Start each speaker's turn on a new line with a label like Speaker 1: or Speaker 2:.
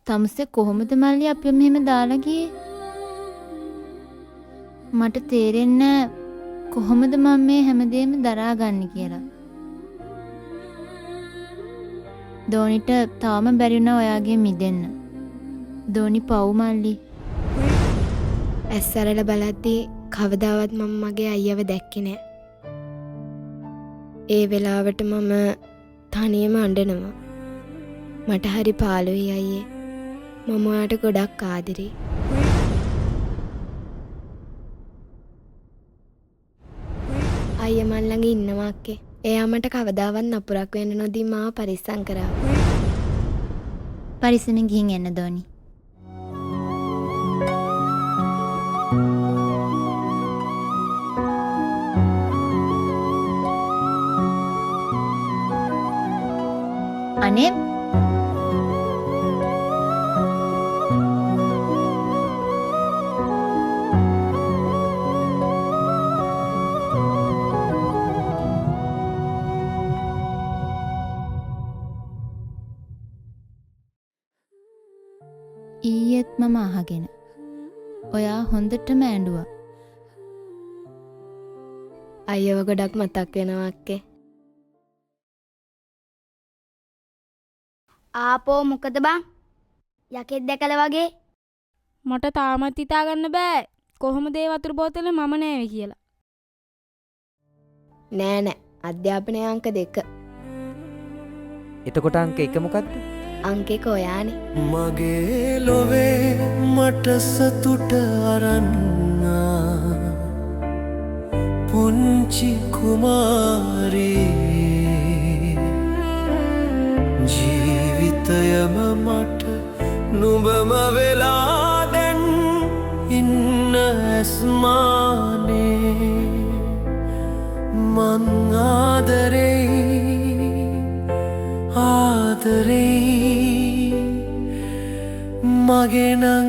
Speaker 1: තමුසේ කොහොමද මල්ලි අපිව මෙහෙම දාලා ගියේ? මට තේරෙන්නේ කොහොමද මම මේ හැමදේම දරාගන්නේ කියලා. දෝනිට තාම බැරි වුණා ඔයාගේ මිදෙන්න. දෝනි පව් මල්ලි.
Speaker 2: ඇස්සරල බලද්දී කවදාවත් මම මගේ අයියව දැක්කේ නෑ. ඒ වෙලාවට මම තනියම අඬනවා. මට හරි පාළුයි අයියේ. මම ඔයාට ගොඩක් ආදරෙයි. අයියා මන් ළඟ ඉන්නවා අක්කේ. එයා මට කවදාවත් නපුරක් වෙන්න නොදී මාව පරිස්සම් කරා.
Speaker 1: පරිස්සමෙන් ගිහින් එන්න දෝනි. අනේ ඊයේත් මම අහගෙන ඔයා හොඳටම ඇඬුවා.
Speaker 2: අයියව ගොඩක් මතක් වෙනවා අක්කේ.
Speaker 3: ආපෝ මොකද බං? යකෙක් දැකලා වගේ.
Speaker 4: මට තාමත් හිතා ගන්න බෑ කොහොමද ඒ වතුර බෝතලේ මම නෑවේ කියලා.
Speaker 2: නෑ නෑ අධ්‍යාපනය අංක 2.
Speaker 5: එතකොට අංක 1 මොකක්ද?
Speaker 2: අංක 1 ඔයානේ.
Speaker 6: මගේ ලොවේ මට සතුට අරන් පුංචි කුමාරී ජීවිතයම මට නුඹම වෙලා දැන් ඉන්න ඇස්මානේ මං ආදරේ මගේ නං